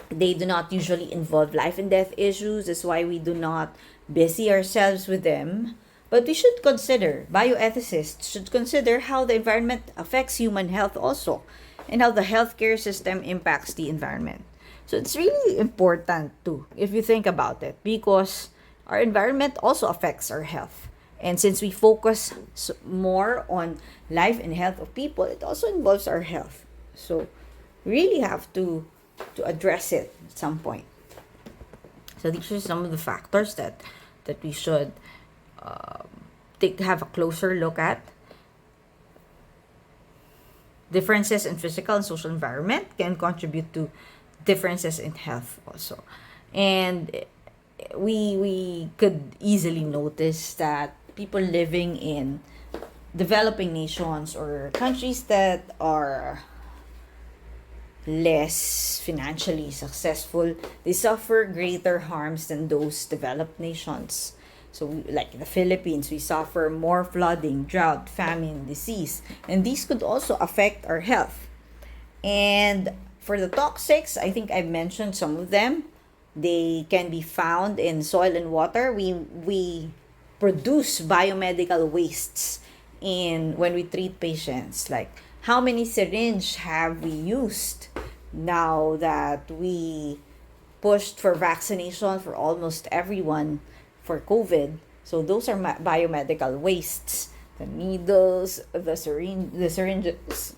Speaker 1: They do not usually involve life and death issues. That's why we do not busy ourselves with them. But we should consider, bioethicists should consider how the environment affects human health also, and how the healthcare system impacts the environment. So it's really important too, if you think about it, because our environment also affects our health. And since we focus more on life and health of people, it also involves our health. So really have to address it at some point. So these are some of the factors that we should have a closer look at. Differences in physical and social environment can contribute to differences in health also. And we could easily notice that people living in developing nations or countries that are less financially successful, they suffer greater harms than those developed nations. So, like the Philippines, we suffer more flooding, drought, famine, disease, and these could also affect our health. And for the toxics, I think I've mentioned some of them. They can be found in soil and water. We produce biomedical wastes in when we treat patients. Like, how many syringe have we used now that we pushed for vaccination for almost everyone for COVID? So those are biomedical wastes. The needles, the syringes,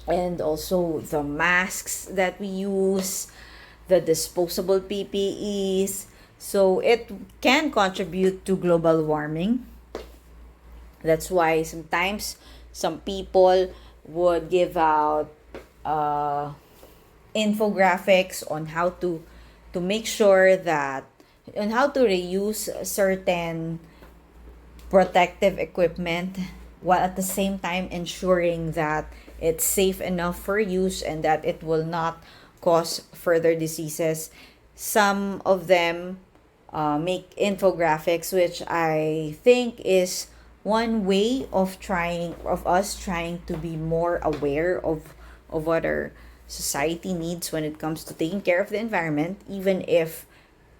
Speaker 1: and also the masks that we use, the disposable PPEs. So it can contribute to global warming. That's why sometimes some people would give out infographics on how to make sure that on how to reuse certain protective equipment, while at the same time ensuring that it's safe enough for use and that it will not cause further diseases. Some of them make infographics, which I think is one way of us trying to be more aware of what our society needs when it comes to taking care of the environment, even if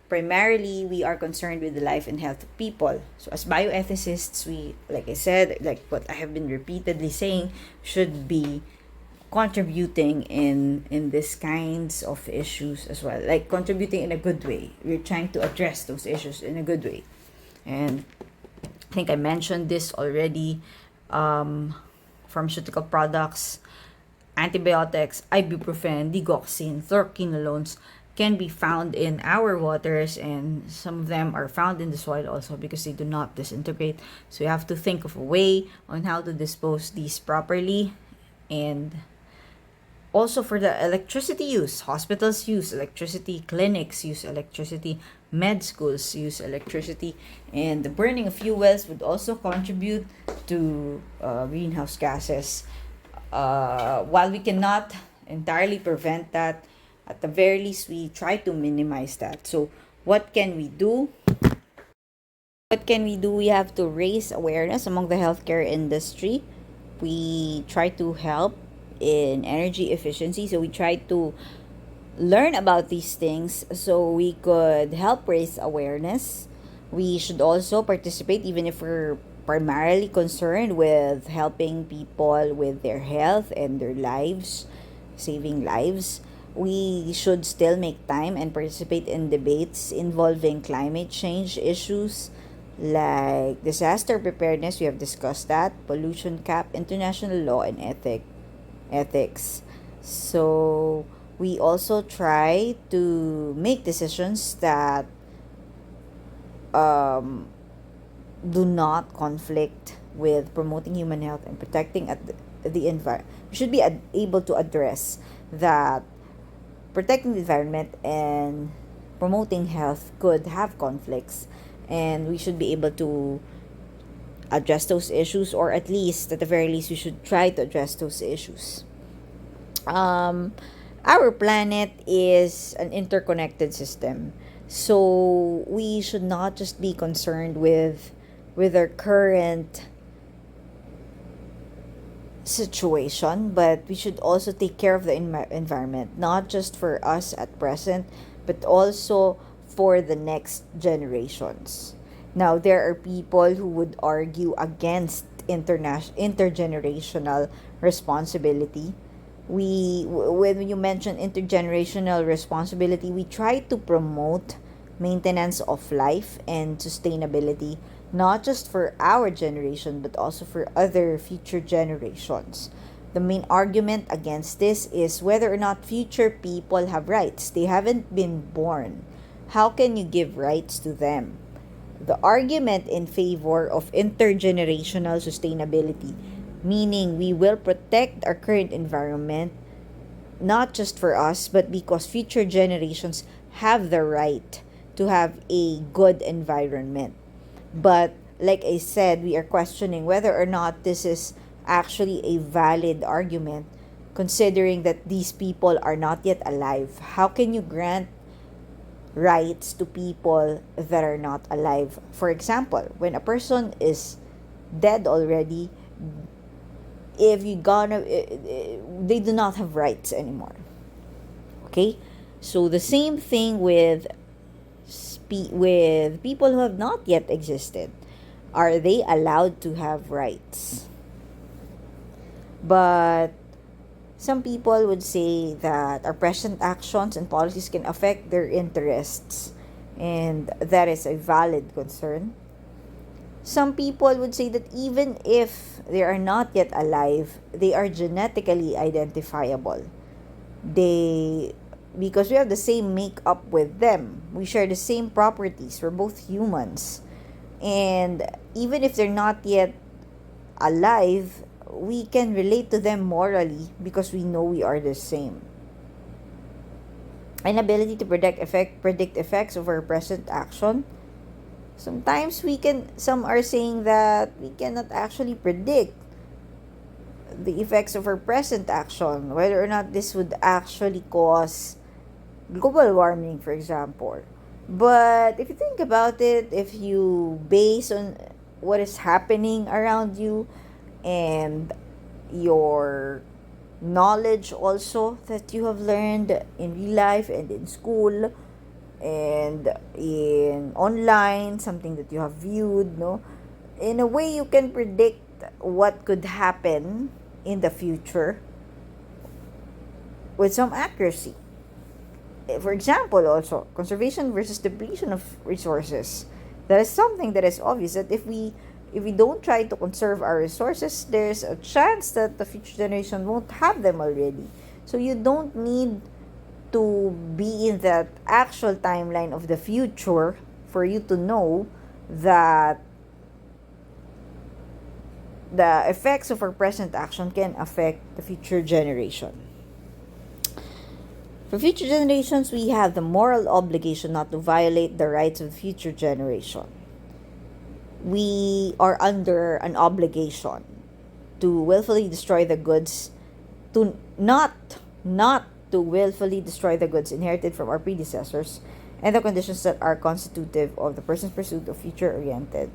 Speaker 1: primarily we are concerned with the life and health of people. So as bioethicists, we, like I said, like what I have been repeatedly saying, should be contributing in these kinds of issues as well, like contributing in a good way. We're trying to address those issues in a good way. And I think I mentioned this already. Pharmaceutical products, antibiotics, ibuprofen, digoxin, fluoroquinolones can be found in our waters, and some of them are found in the soil also because they do not disintegrate. So you have to think of a way on how to dispose these properly. And also for the electricity use, hospitals use electricity, clinics use electricity, med schools use electricity, and the burning of fuels would also contribute to greenhouse gases. While we cannot entirely prevent that, at the very least we try to minimize that. So what can we do? We have to raise awareness among the healthcare industry. We try to help in energy efficiency, so we try to learn about these things so we could help raise awareness. We should also participate, even if we're primarily concerned with helping people with their health and their lives, saving lives. We should still make time and participate in debates involving climate change issues, like disaster preparedness, we have discussed that, pollution cap, international law, and ethics. So we also try to make decisions that um, do not conflict with promoting human health and protecting the environment. We should be able to address that protecting the environment and promoting health could have conflicts, and we should be able to address those issues, or at least, at the very least, we should try to address those issues. um, our planet is an interconnected system. So we should not just be concerned with our current situation, but we should also take care of the environment, not just for us at present, but also for the next generations. Now, there are people who would argue against intergenerational responsibility. When you mention intergenerational responsibility, we try to promote maintenance of life and sustainability, not just for our generation but also for other future generations. The main argument against this is whether or not future people have rights. They haven't been born. How can you give rights to them? The argument in favor of intergenerational sustainability, meaning we will protect our current environment not just for us, but because future generations have the right to have a good environment. But like I said, we are questioning whether or not this is actually a valid argument, considering that these people are not yet alive. How can you grant rights to people that are not alive? For example, when a person is dead already, if you gonna they do not have rights anymore. Okay, so the same thing with with people who have not yet existed. Are they allowed to have rights? But some people would say that our present actions and policies can affect their interests, and that is a valid concern. Some people would say that even if they are not yet alive, they are genetically identifiable. They Because we have the same makeup with them. We share the same properties. We're both humans. And even if they're not yet alive, we can relate to them morally because we know we are the same. Inability to predict effects of our present action. Sometimes some are saying that we cannot actually predict the effects of our present action, whether or not this would actually cause global warming, for example. But if you think about it, if you base on what is happening around you and your knowledge also that you have learned in real life and in school and in online, something that you have viewed, no, in a way you can predict what could happen in the future with some accuracy. For example, also conservation versus depletion of resources. That is something that is obvious, that if we don't try to conserve our resources, there's a chance that the future generation won't have them already. So you don't need to be in that actual timeline of the future for you to know that the effects of our present action can affect the future generation. For future generations, we have the moral obligation not to violate the rights of the future generation. We are under an obligation to willfully destroy the goods, to not to willfully destroy the goods inherited from our predecessors and the conditions that are constitutive of the person's pursuit of future-oriented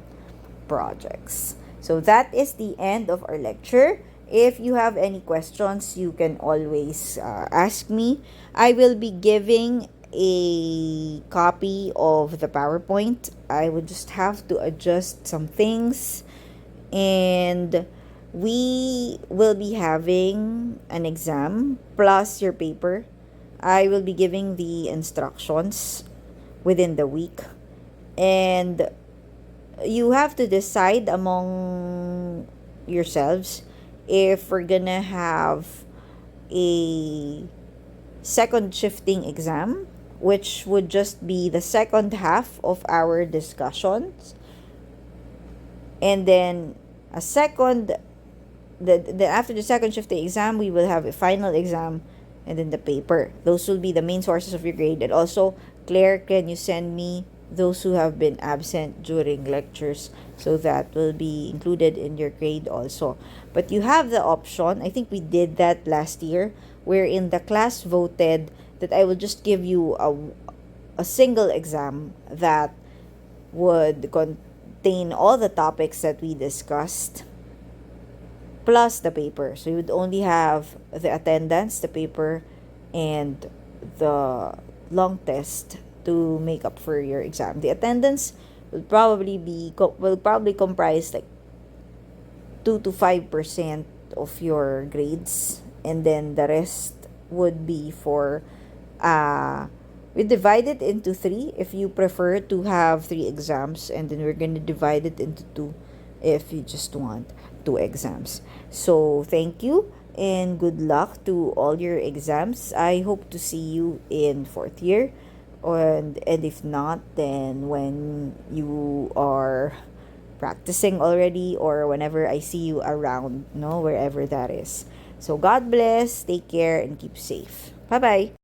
Speaker 1: projects. So that is the end of our lecture. If you have any questions, you can always ask me. I will be giving a copy of the PowerPoint. I would just have to adjust some things, and we will be having an exam plus your paper. I will be giving the instructions within the week, and you have to decide among yourselves if we're gonna have a second shifting exam, which would just be the second half of our discussions, and then a second the after the second shifting exam, we will have a final exam, and then the paper. Those will be the main sources of your grade. And also, Claire, can you send me those who have been absent during lectures, so that will be included in your grade also. But you have the option, I think we did that last year, wherein the class voted that I will just give you a single exam that would contain all the topics that we discussed plus the paper. So you would only have the attendance, the paper, and the long test to make up for your exam. The attendance will probably comprise like 2 to 5% of your grades, and then the rest would be for we divide it into three if you prefer to have three exams, and then we're gonna divide it into two if you just want two exams. So thank you and good luck to all your exams. I hope to see you in fourth year, and if not, then when you are practicing already, or whenever I see you around, no, wherever that is. So God bless, take care, and keep safe. Bye bye.